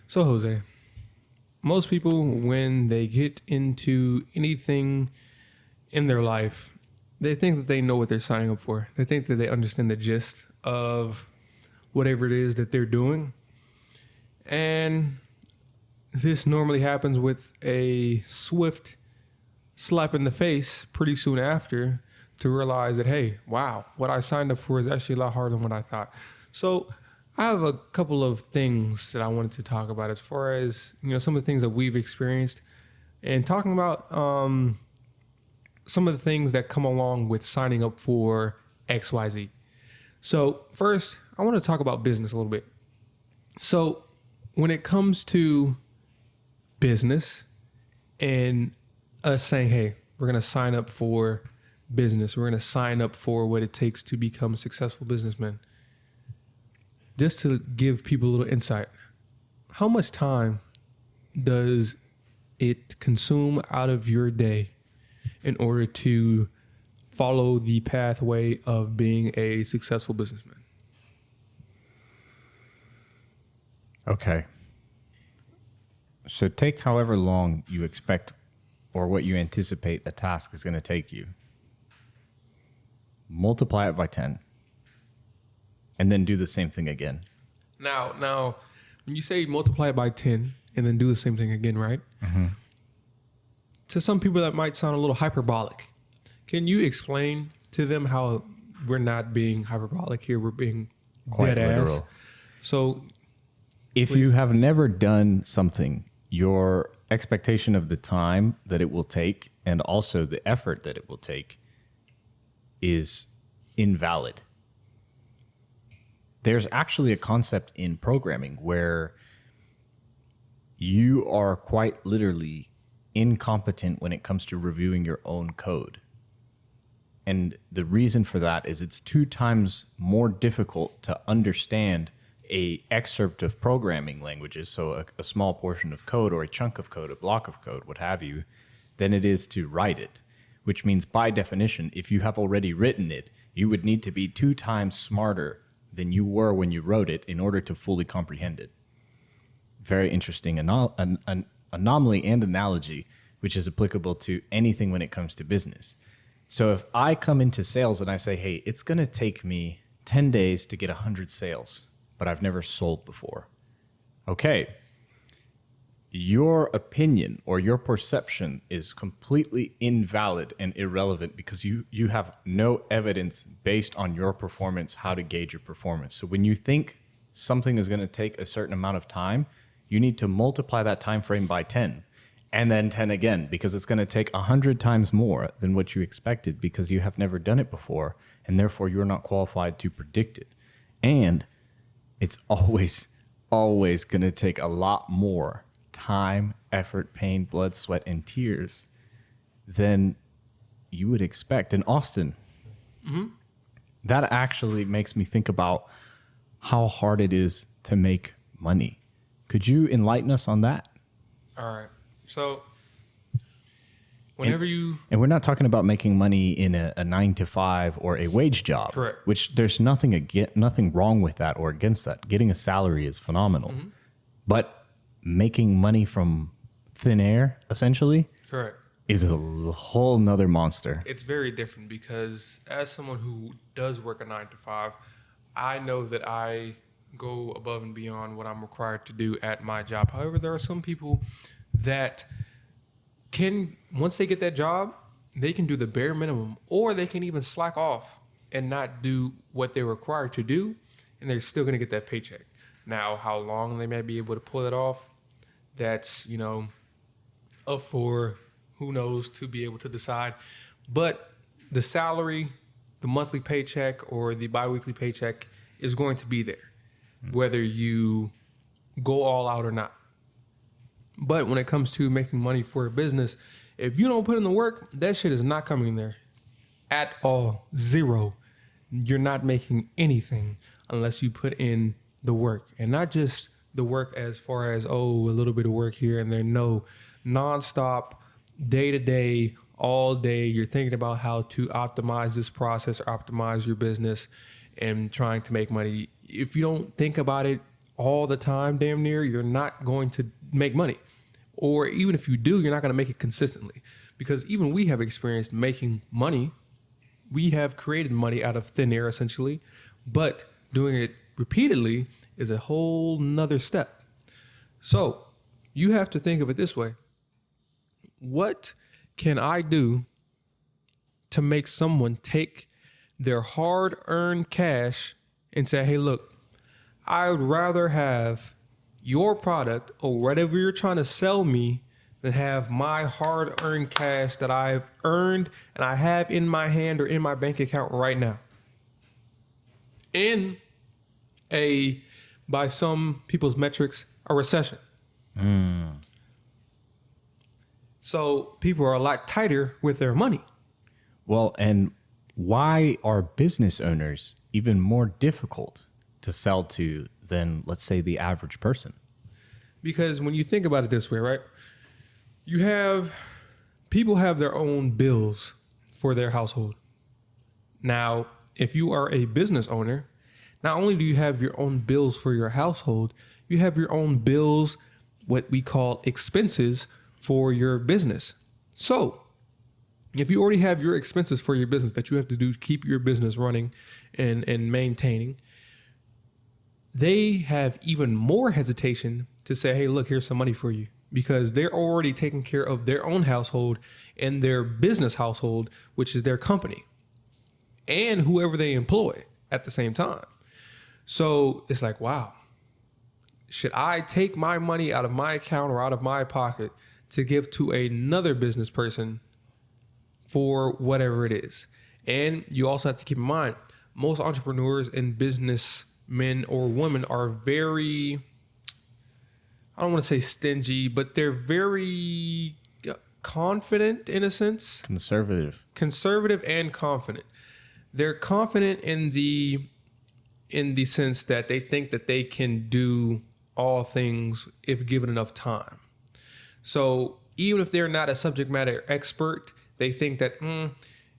So, Jose, most people, when they get into anything in their life, they think that they know what they're signing up for. They think that they understand the gist of whatever it is that they're doing. And this normally happens with a swift slap in the face pretty soon after to realize that, hey, wow, what I signed up for is actually a lot harder than what I thought. So I have a couple of things that I wanted to talk about as far as, some of the things that we've experienced and talking about some of the things that come along with signing up for XYZ. So first, I want to talk about business a little bit. So when it comes to business and us saying, hey, we're going to sign up for business, we're going to sign up for what it takes to become a successful businessman. Just to give people a little insight, how much time does it consume out of your day in order to follow the pathway of being a successful businessman? Okay. So take however long you expect or what you anticipate the task is going to take you. Multiply it by 10. And then do the same thing again. Now, when you say multiply it by 10 and then do the same thing again, right? Mm-hmm. To some people that might sound a little hyperbolic. Can you explain to them how we're not being hyperbolic here? We're being Quite dead literal. ass. So if please. you have never done something, your expectation of the time that it will take and also the effort that it will take is invalid. There's actually a concept in programming where you are quite literally incompetent when it comes to reviewing your own code. And the reason for that is it's 2 times more difficult to understand a excerpt of programming languages, so a small portion of code or a chunk of code, a block of code, what have you, than it is to write it, which means by definition, if you have already written it, you would need to be 2 times smarter than you were when you wrote it in order to fully comprehend it. Very interesting anomaly and analogy, which is applicable to anything when it comes to business. So if I come into sales and I say, hey, it's going to take me 10 days to get 100 sales, but I've never sold before. Okay. Your opinion or your perception is completely invalid and irrelevant because you have no evidence based on your performance how to gauge your performance. So when you think something is going to take a certain amount of time, you need to multiply that time frame by 10 and then 10 again because it's going to take 100 times more than what you expected because you have never done it before and therefore you're not qualified to predict it. And it's always going to take a lot more time, effort, pain, blood, sweat, and tears than you would expect. And Austin, that actually makes me think about how hard it is to make money. Could you enlighten us on that? All right. So whenever And we're not talking about making money in a 9-to-5 or a wage job. Correct. Which there's nothing wrong with that or against that. Getting a salary is phenomenal. Mm-hmm. But making money from thin air, essentially, correct, is a whole nother monster. It's very different because as someone who does work a 9-to-5, I know that I go above and beyond what I'm required to do at my job. However, there are some people that can, once they get that job, they can do the bare minimum, or they can even slack off and not do what they're required to do, and they're still going to get that paycheck. Now, how long they may be able to pull it off, that's, up for who knows to be able to decide. But the salary, the monthly paycheck or the biweekly paycheck is going to be there, whether you go all out or not. But when it comes to making money for a business, if you don't put in the work, that shit is not coming there at all. Zero. You're not making anything unless you put in the work, and not just the work as far as, a little bit of work here and there. No, nonstop, day to day, all day, you're thinking about how to optimize this process or optimize your business and trying to make money. If you don't think about it all the time, damn near, you're not going to make money. Or even if you do, you're not going to make it consistently. Because even we have experienced making money. We have created money out of thin air, essentially. But doing it repeatedly is a whole nother step. So you have to think of it this way. What can I do to make someone take their hard-earned cash and say, hey, look, I would rather have your product or whatever you're trying to sell me than have my hard-earned cash that I've earned and I have in my hand or in my bank account right now. In by some people's metrics, a recession. So people are a lot tighter with their money. Well, and why are business owners even more difficult to sell to than, let's say, the average person? Because when you think about it this way, right? People have their own bills for their household. Now, if you are a business owner, not only do you have your own bills for your household, you have your own bills, what we call expenses for your business. So if you already have your expenses for your business that you have to do to keep your business running and maintaining, they have even more hesitation to say, hey, look, here's some money for you, because they're already taking care of their own household and their business household, which is their company, and whoever they employ at the same time. So it's like, wow, should I take my money out of my account or out of my pocket to give to another business person for whatever it is? And you also have to keep in mind, most entrepreneurs and businessmen or women are very, I don't want to say stingy, but they're very confident in a sense. Conservative and confident. They're confident in the sense that they think that they can do all things if given enough time. So even if they're not a subject matter expert, they think that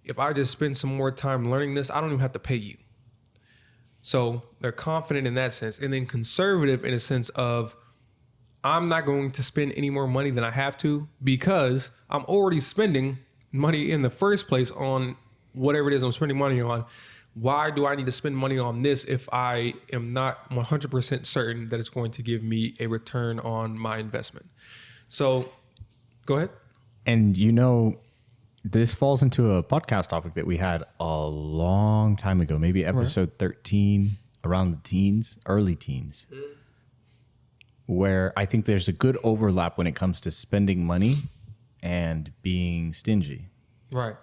if I just spend some more time learning this, I don't even have to pay you. So they're confident in that sense. And then conservative in a sense of, I'm not going to spend any more money than I have to because I'm already spending money in the first place on whatever it is I'm spending money on. Why do I need to spend money on this if I am not 100% certain that it's going to give me a return on my investment? So go ahead. And this falls into a podcast topic that we had a long time ago, maybe episode 13, around the teens, early teens, where I think there's a good overlap when it comes to spending money and being stingy. Right.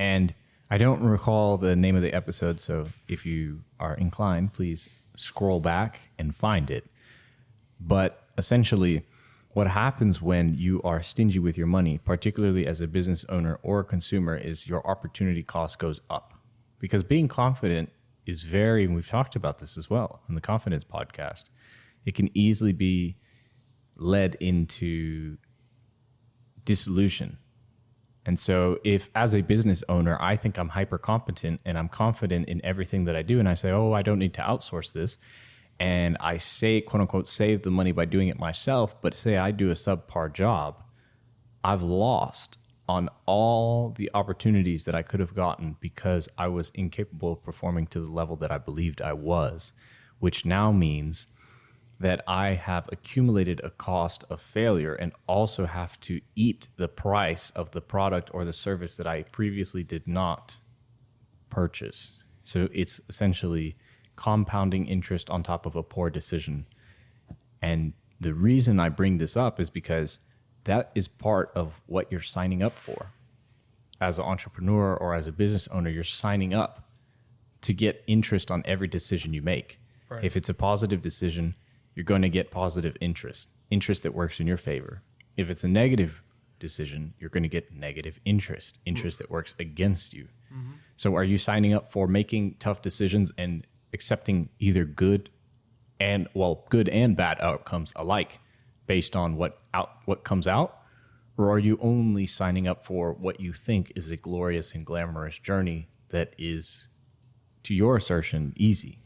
And I don't recall the name of the episode, so if you are inclined, please scroll back and find it. But essentially, what happens when you are stingy with your money, particularly as a business owner or a consumer, is your opportunity cost goes up. Because being confident is and we've talked about this as well in the Confidence podcast, it can easily be led into dissolution. And so if as a business owner, I think I'm hyper competent and I'm confident in everything that I do, and I say, oh, I don't need to outsource this, and I say, quote unquote, save the money by doing it myself, but say I do a subpar job, I've lost on all the opportunities that I could have gotten because I was incapable of performing to the level that I believed I was, which now means that I have accumulated a cost of failure and also have to eat the price of the product or the service that I previously did not purchase. So it's essentially compounding interest on top of a poor decision. And the reason I bring this up is because that is part of what you're signing up for. As an entrepreneur or as a business owner, you're signing up to get interest on every decision you make. Right. If it's a positive decision, you're going to get positive interest that works in your favor. If it's a negative decision, you're going to get negative interest that works against you. Mm-hmm. So are you signing up for making tough decisions and accepting either good and bad outcomes alike based on what comes out? Or are you only signing up for what you think is a glorious and glamorous journey that is, to your assertion, easy?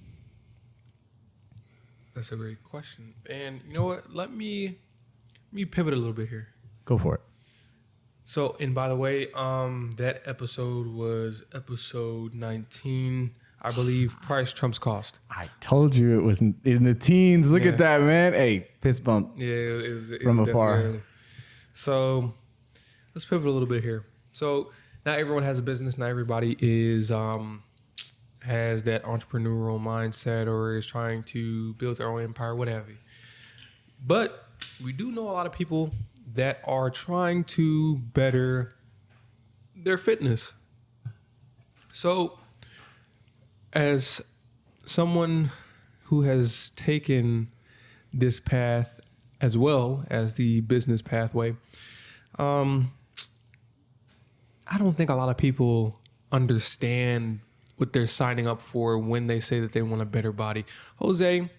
That's a great question. And you know what? Let me pivot a little bit here. Go for it. So, and by the way, that episode was episode 19. I believe price trumps cost. I told you it was in the teens. Look Yeah. at that, man. Hey, fist bump. Yeah, it From was afar. definitely early. So let's pivot a little bit here. So not everyone has a business. Not everybody is has that entrepreneurial mindset or is trying to build their own empire, what have you. But we do know a lot of people that are trying to better their fitness. So as someone who has taken this path as well as the business pathway, I don't think a lot of people understand what they're signing up for when they say that they want a better body. Jose,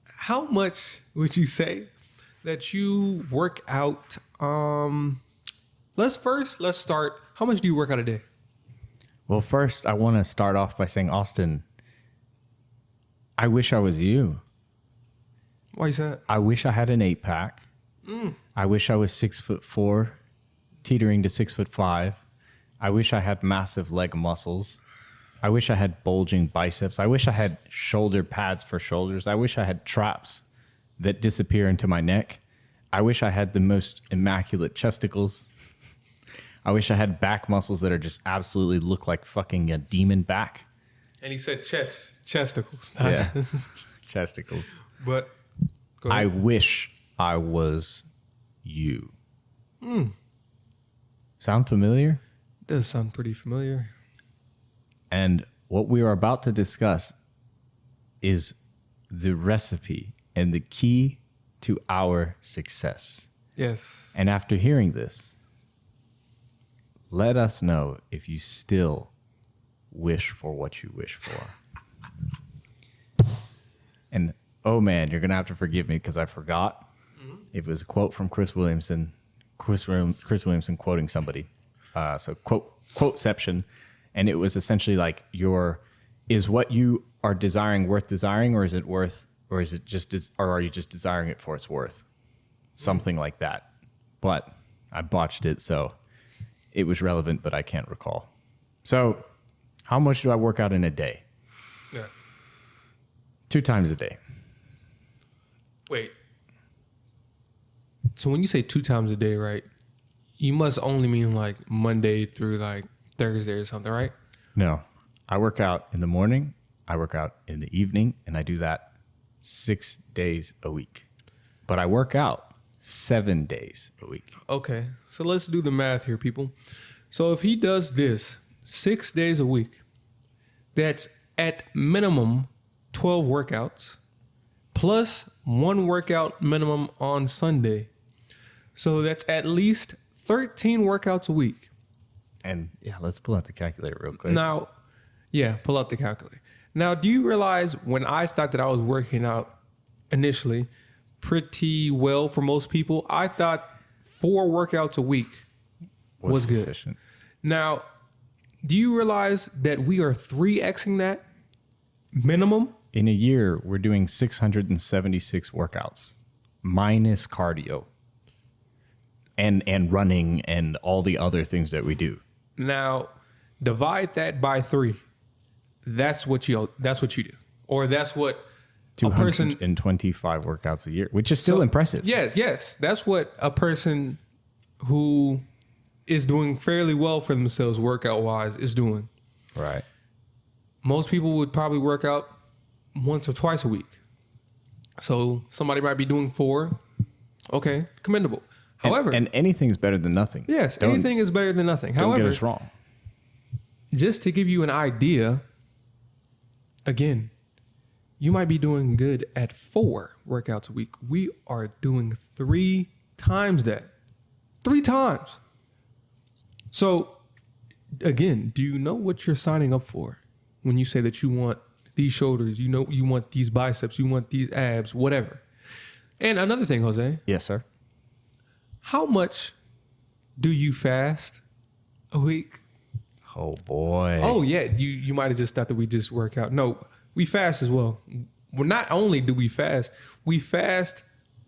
how much would you say that you work out? Let's start. How much do you work out a day? Well, first, I want to start off by saying, Austin, I wish I was you. Why is that? I wish I had an 8-pack. I wish I was 6'4", teetering to 6'5". I wish I had massive leg muscles. I wish I had bulging biceps. I wish I had shoulder pads for shoulders. I wish I had traps that disappear into my neck. I wish I had the most immaculate chesticles. I wish I had back muscles that are just absolutely look like fucking a demon back. And he said chesticles. Yeah, chesticles. But go I ahead. wish I was you. Sound familiar? Does sound pretty familiar. And what we are about to discuss is the recipe and the key to our success. Yes. And after hearing this, let us know if you still wish for what you wish for. And oh man, you're going to have to forgive me because I forgot. It was a quote from Chris Williamson. Chris Williamson quoting somebody. So quoteception. And it was essentially like is what you are desiring worth desiring, or is it worth, or is it just, or are you just desiring it for its worth? Something like that. But I botched it, so it was relevant, but I can't recall. So how much do I work out in a day? Yeah. 2 times a day. Wait. So when you say 2 times a day, right? You must only mean like Monday through like Thursday or something, right? No, I work out in the morning, I work out in the evening, and I do that 6 days a week. But I work out 7 days a week. Okay. So let's do the math here, people. So if he does this 6 days a week, that's at minimum 12 workouts plus 1 workout minimum on Sunday. So that's at least 13 workouts a week. And yeah, let's pull out the calculator real quick. Now, yeah, pull out the calculator. Now, do you realize when I thought that I was working out initially pretty well for most people, I thought 4 workouts a week was good. Sufficient. Now, do you realize that we are 3xing that minimum? In a year, we're doing 676 workouts minus cardio and running and all the other things that we do. Now, divide that by 3. That's what you do. Or that's what a person 225 workouts a year, which is still impressive. Yes. That's what a person who is doing fairly well for themselves workout wise is doing. Right. Most people would probably work out once or twice a week. So somebody might be doing 4. Okay, commendable. However, and anything's better than nothing. yes, anything is better than nothing. Don't However, get us wrong. just to give you an idea, again, you might be doing good at 4 workouts a week. We are doing 3 times that. 3 times. So, again, do you know what you're signing up for when you say that you want these shoulders, you want these biceps, you want these abs, whatever? And another thing, Jose, Yes, sir. how much do you fast a week? Oh boy. Oh, yeah. You might have just thought that we just work out. No, we fast as well. well, not only do we fast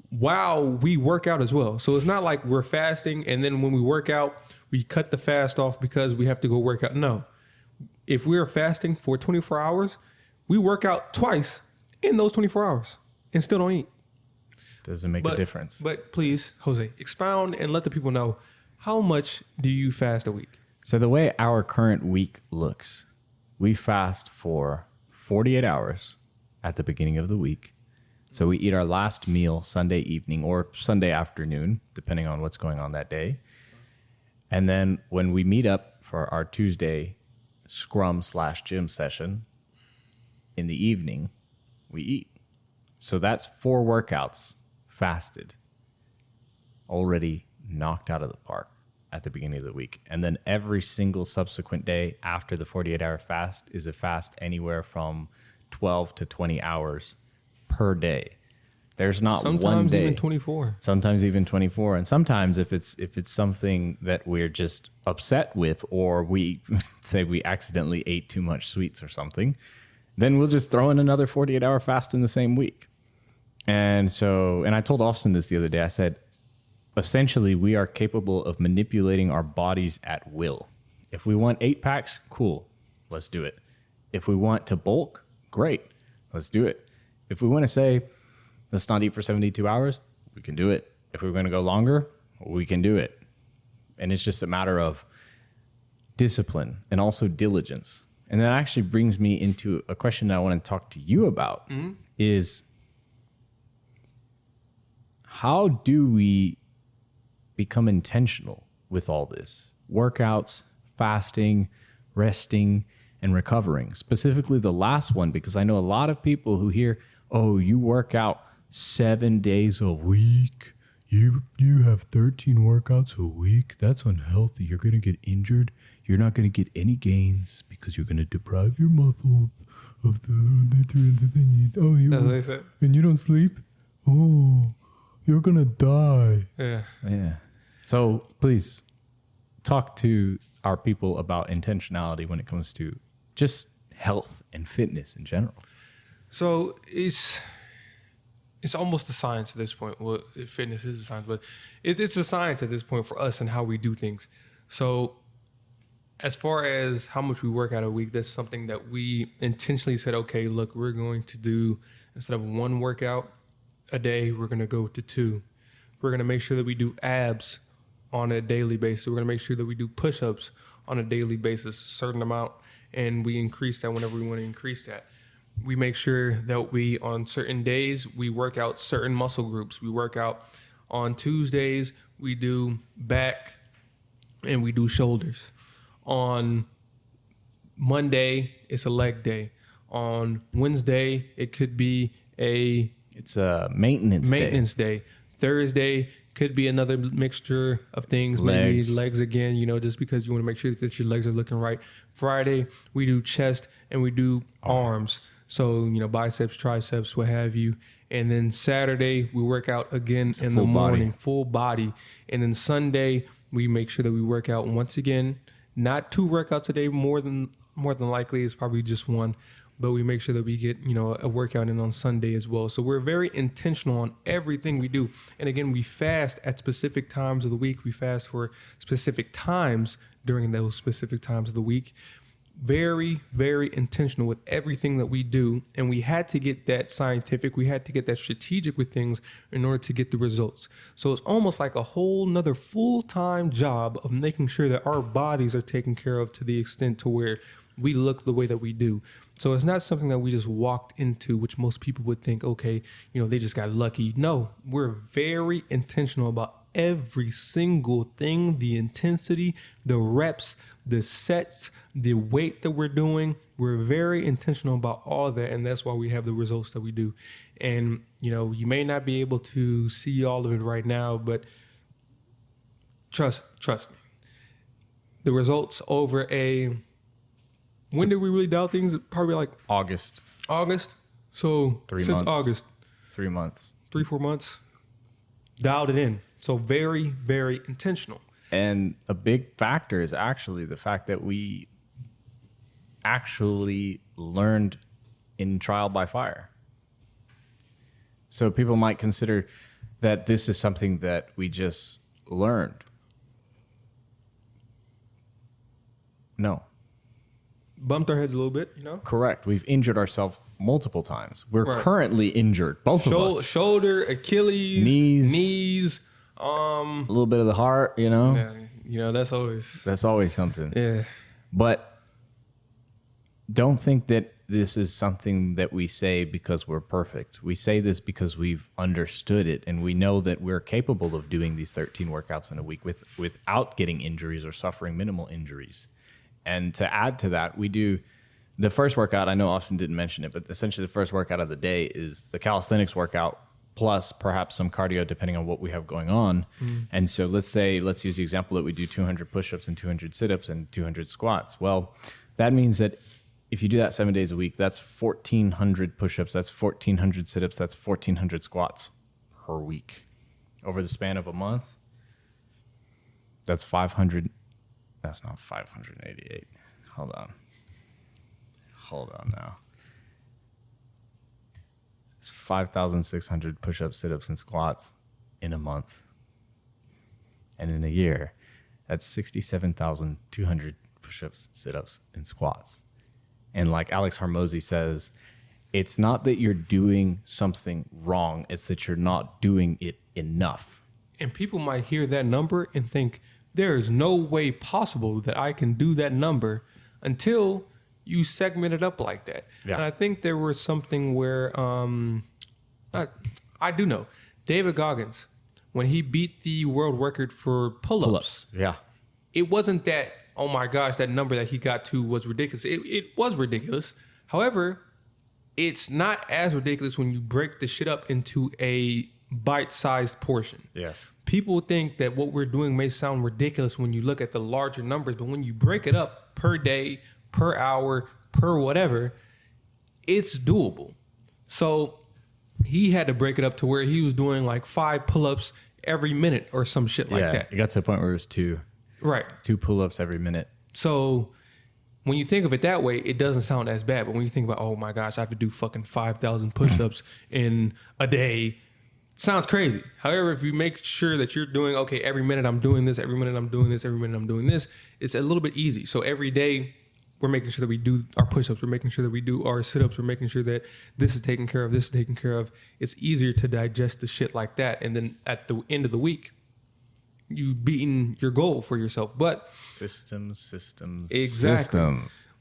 while we work out as well. So it's not like we're fasting and then when we work out, we cut the fast off because we have to go work out. No. If we're fasting for 24 hours, we work out twice in those 24 hours and still don't eat. Doesn't make a difference. But please, Jose, expound and let the people know, how much do you fast a week? So the way our current week looks, we fast for 48 hours at the beginning of the week. So we eat our last meal Sunday evening or Sunday afternoon, depending on what's going on that day. And then when we meet up for our Tuesday scrum/gym session in the evening, we eat. So that's 4 workouts fasted, already knocked out of the park at the beginning of the week. And then every single subsequent day after the 48-hour fast is a fast anywhere from 12 to 20 hours per day. There's not one day. Sometimes even 24. Sometimes even 24. And sometimes if it's something that we're just upset with, or we say we accidentally ate too much sweets or something, then we'll just throw in another 48-hour fast in the same week. And I told Austin this the other day. I said, essentially, we are capable of manipulating our bodies at will. If we want 8 packs, cool, let's do it. If we want to bulk, great, let's do it. If we want to say, let's not eat for 72 hours, we can do it. If we're going to go longer, we can do it. And it's just a matter of discipline and also diligence. And that actually brings me into a question that I want to talk to you about, is how do we become intentional with all this? Workouts, fasting, resting, and recovering. Specifically the last one, because I know a lot of people who hear, oh, you work out 7 days a week. You have 13 workouts a week. That's unhealthy. You're going to get injured. You're not going to get any gains because you're going to deprive your muscles of the nutrients they need. Oh, and you don't sleep? Oh, you're going to die. Yeah. So please talk to our people about intentionality when it comes to just health and fitness in general. So it's almost a science at this point. Well, fitness is a science, but it's a science at this point for us and how we do things. So as far as how much we work out a week, that's something that we intentionally said, okay, look, we're going to do, instead of 1 workout a day, we're going to go to 2. We're going to make sure that we do abs on a daily basis. We're going to make sure that we do push-ups on a daily basis, a certain amount, and we increase that whenever we want to increase that. We make sure that we, on certain days, we work out certain muscle groups. We work out on Tuesdays, we do back and we do shoulders. On Monday, it's a leg day. On Wednesday, it could be it's a maintenance day. Thursday could be another mixture of things, maybe legs again, just because you want to make sure that your legs are looking right. Friday, we do chest and we do arms. So, biceps, triceps, what have you. And then Saturday, we work out again in the morning, full body. And then Sunday, we make sure that we work out once again, not 2 workouts a day, more than likely, it's probably just 1. But we make sure that we get, a workout in on Sunday as well. So we're very intentional on everything we do. And again, we fast at specific times of the week. We fast for specific times during those specific times of the week. Very, very intentional with everything that we do. And we had to get that scientific. We had to get that strategic with things in order to get the results. So it's almost like a whole nother full-time job of making sure that our bodies are taken care of to the extent to where we look the way that we do. So it's not something that we just walked into, which most people would think, okay, they just got lucky. No, we're very intentional about every single thing, the intensity, the reps, the sets, the weight that we're doing. We're very intentional about all of that, and that's why we have the results that we do. And, you may not be able to see all of it right now, but trust me. The results over when did we really dial things? Probably like August. So 3 since months. August. 3 months. 3-4 months. Dialed it in. So very, very intentional. And a big factor is actually the fact that we actually learned in trial by fire. So people might consider that this is something that we just learned. No. Bumped our heads a little bit, you know? Correct. We've injured ourselves multiple times. We're Right. currently injured, both of us. Shoulder, Achilles, knees, a little bit of the heart, you know? yeah, you know, that's always something. yeah. But don't think that this is something that we say because we're perfect. We say this because we've understood it, and we know that we're capable of doing these 13 workouts in a week without getting injuries or suffering minimal injuries. And to add to that, we do the first workout. I know Austin didn't mention it, but essentially the first workout of the day is the calisthenics workout plus perhaps some cardio depending on what we have going on. And so let's use the example that we do 200 push-ups and 200 sit-ups and 200 squats. Well, that means that if you do that 7 days a week, that's 1,400 push-ups, that's 1,400 sit-ups, that's 1,400 squats per week. Over the span of a month, that's 500. That's not 588. Hold on now. It's 5,600 push-ups, sit-ups, and squats in a month. And in a year, that's 67,200 push-ups, sit-ups, and squats. And like Alex Hormozy says, it's not that you're doing something wrong. It's that you're not doing it enough. And people might hear that number and think, there is no way possible that I can do that number until you segment it up like that. Yeah. And I think there was something where, I do know, David Goggins, when he beat the world record for pull-ups. Yeah. It wasn't that, oh my gosh, that number that he got to was ridiculous. It was ridiculous. However, it's not as ridiculous when you break the shit up into a bite-sized portion. Yes. People think that what we're doing may sound ridiculous when you look at the larger numbers, but when you break it up per day, per hour, per whatever, it's doable. So he had to break it up to where he was doing like 5 pull-ups every minute or some shit like that. It got to a point where it was 2 pull-ups every minute. So when you think of it that way, it doesn't sound as bad. But when you think about, oh my gosh, I have to do fucking 5,000 push-ups in a day, it sounds crazy. However, if you make sure that you're doing, okay, every minute I'm doing this, every minute I'm doing this, every minute I'm doing this, it's a little bit easy. So every day we're making sure that we do our push-ups, we're making sure that we do our sit-ups, we're making sure that this is taken care of, this is taken care of. It's easier to digest the shit like that. And then at the end of the week, you've beaten your goal for yourself. But Systems. Exactly.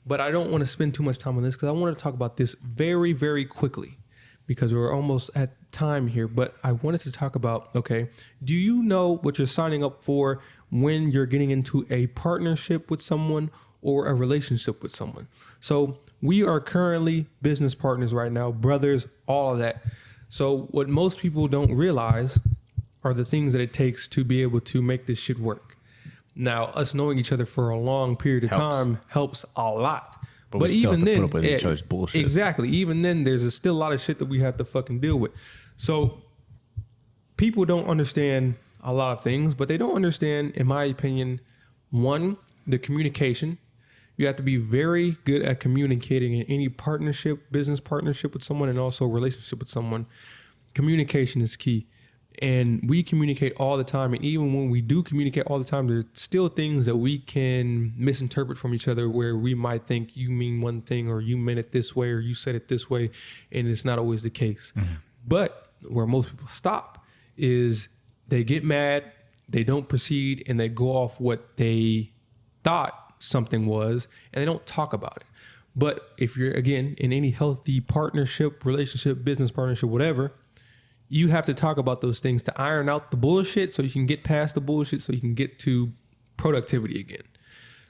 But I don't want to spend too much time on this because I want to talk about this very, very quickly because we're almost at time here. But I wanted to talk about, okay, do you know what you're signing up for when you're getting into a partnership with someone or a relationship with someone? So we are currently business partners right now, brothers, all of that. So what most people don't realize are the things that it takes to be able to make this shit work. Now, us knowing each other for a long period of time helps a lot. But we still have to put up with each other's bullshit. Exactly. Even then, there's still a lot of shit that we have to fucking deal with. So people don't understand a lot of things, but they don't understand, in my opinion, one, the communication. You have to be very good at communicating in any partnership, business partnership with someone, and also relationship with someone. Communication is key. And we communicate all the time. And even when we do communicate all the time, there's still things that we can misinterpret from each other where we might think you mean one thing or you meant it this way or you said it this way. And it's not always the case. Mm-hmm. But where most people stop is they get mad, they don't proceed, and they go off what they thought something was, and they don't talk about it. But if you're, again, in any healthy partnership, relationship, business partnership, whatever, you have to talk about those things to iron out the bullshit so you can get past the bullshit so you can get to productivity again.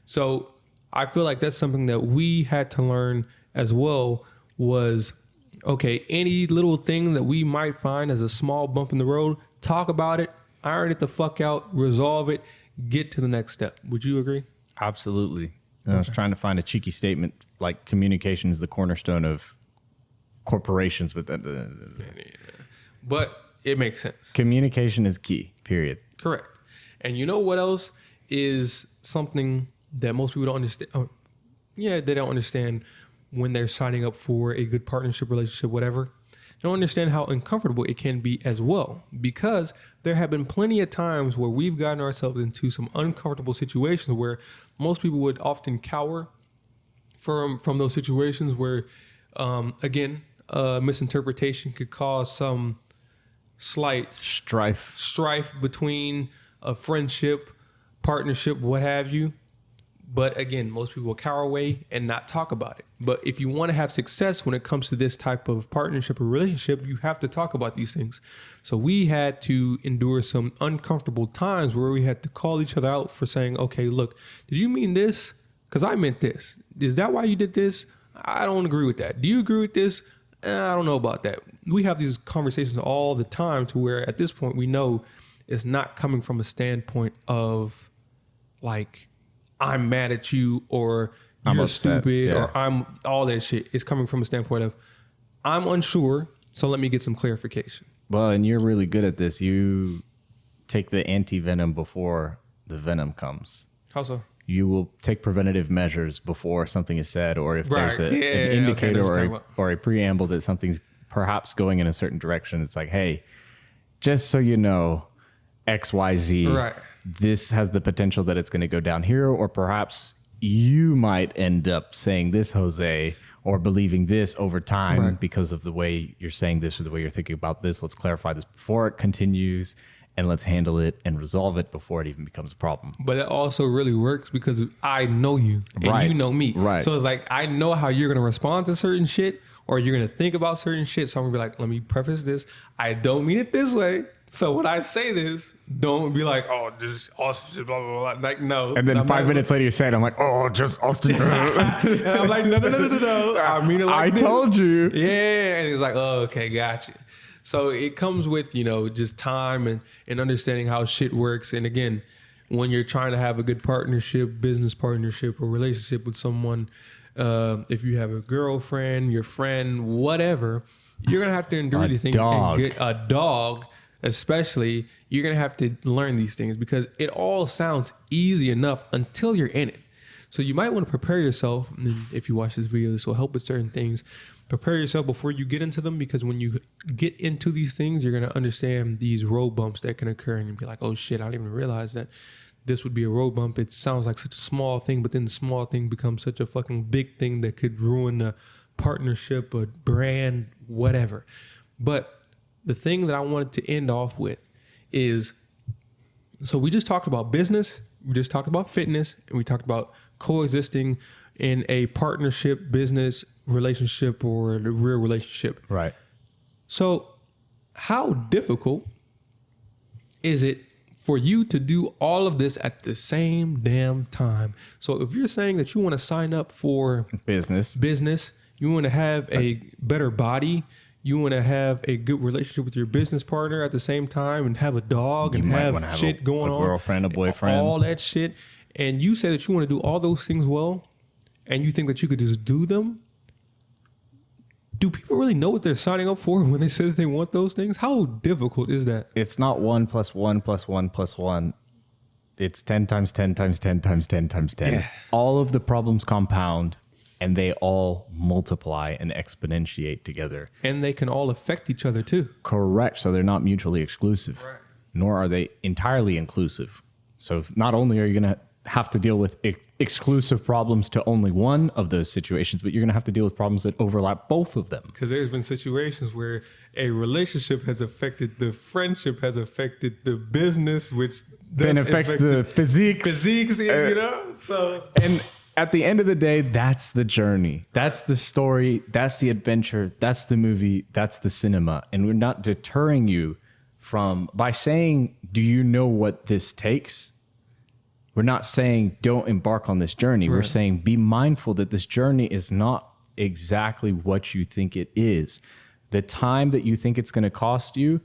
So I feel like that's something that we had to learn as well was, okay, any little thing that we might find as a small bump in the road, talk about it, iron it the fuck out, resolve it, get to the next step. Would you agree? Absolutely. I was trying to find a cheeky statement like communication is the cornerstone of corporations with that. But it makes sense. Communication is key, period. Correct. And you know what else is something that most people don't understand? Oh, yeah, they don't understand when they're signing up for a good partnership, relationship, whatever. don't understand how uncomfortable it can be as well, because there have been plenty of times where we've gotten ourselves into some uncomfortable situations where most people would often cower from those situations where, again, misinterpretation could cause some slight strife between a friendship, partnership, what have you. But again, most people will cower away and not talk about it. But if you want to have success when it comes to this type of partnership or relationship, you have to talk about these things. So we had to endure some uncomfortable times where we had to call each other out for saying, okay, look, did you mean this? Because I meant this. Is that why you did this? I don't agree with that. Do you agree with this? I don't know about that. We have these conversations all the time to where at this point we know it's not coming from a standpoint of like, I'm mad at you or you're stupid or I'm all that shit. It's coming from a standpoint of I'm unsure, so let me get some clarification. Well, and you're really good at this. You take the anti-venom before the venom comes. How so? You will take preventative measures before something is said, or if there's an indicator or a preamble that something's perhaps going in a certain direction. It's like, hey, just so you know, XYZ. Right. This has the potential that it's going to go down here, or perhaps you might end up saying this, Jose, or believing this over time because of the way you're saying this or the way you're thinking about this. Let's clarify this before it continues, and let's handle it and resolve it before it even becomes a problem. But it also really works because I know you and you know me. Right. So it's like, I know how you're going to respond to certain shit or you're going to think about certain shit. So I'm going to be like, let me preface this. I don't mean it this way. So when I say this, don't be like, oh, just Austin, blah, blah, blah. Like, no. And then 5 minutes later you say it, I'm like, oh, just Austin. And I'm like, no. I mean it like this. I told you. Yeah. And he's like, oh, okay, gotcha. So it comes with, just time and understanding how shit works. And again, when you're trying to have a good partnership, business partnership or relationship with someone, if you have a girlfriend, your friend, whatever, you're going to have to endure these things. Dog. And get a dog, especially, you're going to have to learn these things because it all sounds easy enough until you're in it. So you might want to prepare yourself. And if you watch this video, this will help with certain things. Prepare yourself before you get into them, because when you get into these things, you're going to understand these road bumps that can occur and you'll be like, oh shit, I didn't even realize that this would be a road bump. It sounds like such a small thing, but then the small thing becomes such a fucking big thing that could ruin a partnership, a brand, whatever. But the thing that I wanted to end off with is, so we just talked about business, we just talked about fitness, and we talked about coexisting in a partnership, business, relationship, or a real relationship. Right. So how difficult is it for you to do all of this at the same damn time? So if you're saying that you want to sign up for business, you want to have a better body, you want to have a good relationship with your business partner at the same time and have a dog and have shit going on, girlfriend, a boyfriend, all that shit. And you say that you want to do all those things well, and you think that you could just do them. Do people really know what they're signing up for when they say that they want those things? How difficult is that? It's not 1 + 1 + 1 + 1. It's 10 times 10 times 10 times 10 times 10. Yeah. All of the problems compound and they all multiply and exponentiate together. And they can all affect each other too. Correct. So they're not mutually exclusive, right, nor are they entirely inclusive. So not only are you going to have to deal with exclusive problems to only one of those situations, but you're going to have to deal with problems that overlap both of them. Because there's been situations where a relationship has affected the friendship, has affected the business, which then affects the physiques, So, and at the end of the day, that's the journey. That's the story. That's the adventure. That's the movie. That's the cinema. And we're not deterring you by saying, do you know what this takes? We're not saying don't embark on this journey. Right. We're saying be mindful that this journey is not exactly what you think it is. The time that you think it's going to cost you,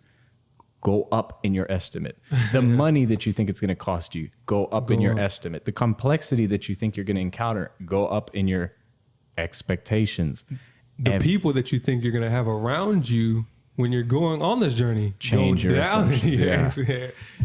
go up in your estimate. The money that you think it's going to cost you, go up in your estimate. The complexity that you think you're going to encounter, go up in your expectations. The people that you think you're going to have around you when you're going on this journey, change your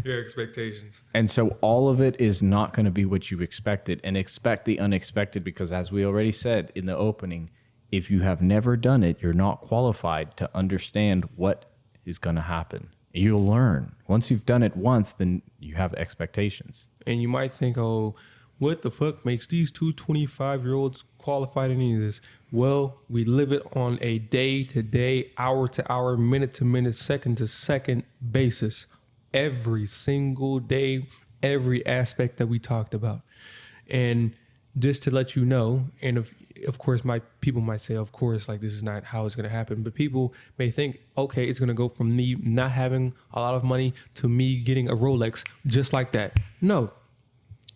expectations. And so all of it is not going to be what you expected, and expect the unexpected, because as we already said in the opening, if you have never done it, you're not qualified to understand what is going to happen. You'll learn. Once you've done it once, then you have expectations. And you might think, oh, what the fuck makes these two 25-year-olds qualified in any of this? Well, we live it on a day-to-day, hour-to-hour, minute-to-minute, second-to-second basis. Every single day, every aspect that we talked about. And just to let you know, and of course, people might say, of course, like this is not how it's going to happen. But people may think, okay, it's going to go from me not having a lot of money to me getting a Rolex just like that. No.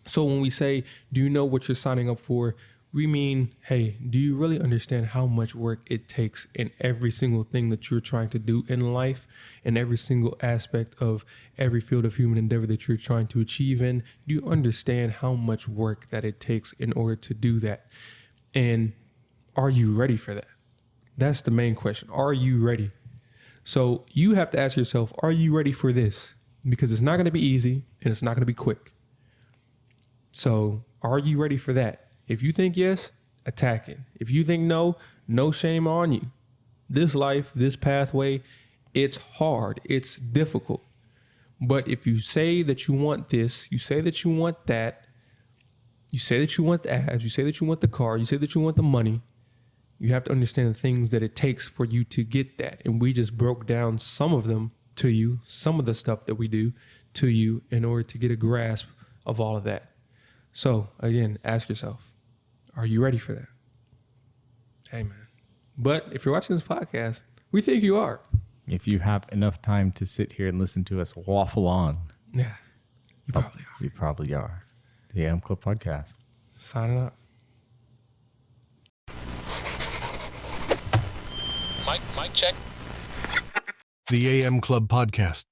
So when we say, do you know what you're signing up for? We mean, hey, do you really understand how much work it takes in every single thing that you're trying to do in life, in every single aspect of every field of human endeavor that you're trying to achieve in? Do you understand how much work that it takes in order to do that? And are you ready for that? That's the main question. Are you ready? So you have to ask yourself, are you ready for this? Because it's not going to be easy and it's not going to be quick. So are you ready for that? If you think yes, attack it. If you think no, no shame on you. This life, this pathway, it's hard. It's difficult. But if you say that you want this, you say that you want that, you say that you want the abs, you say that you want the car, you say that you want the money, you have to understand the things that it takes for you to get that. And we just broke down some of them to you, some of the stuff that we do to you in order to get a grasp of all of that. So again, ask yourself, are you ready for that? Hey, man. But if you're watching this podcast, we think you are. If you have enough time to sit here and listen to us waffle on. Yeah, you probably are. You probably are. The AM Club Podcast. Signing up. Mic check. The AM Club Podcast.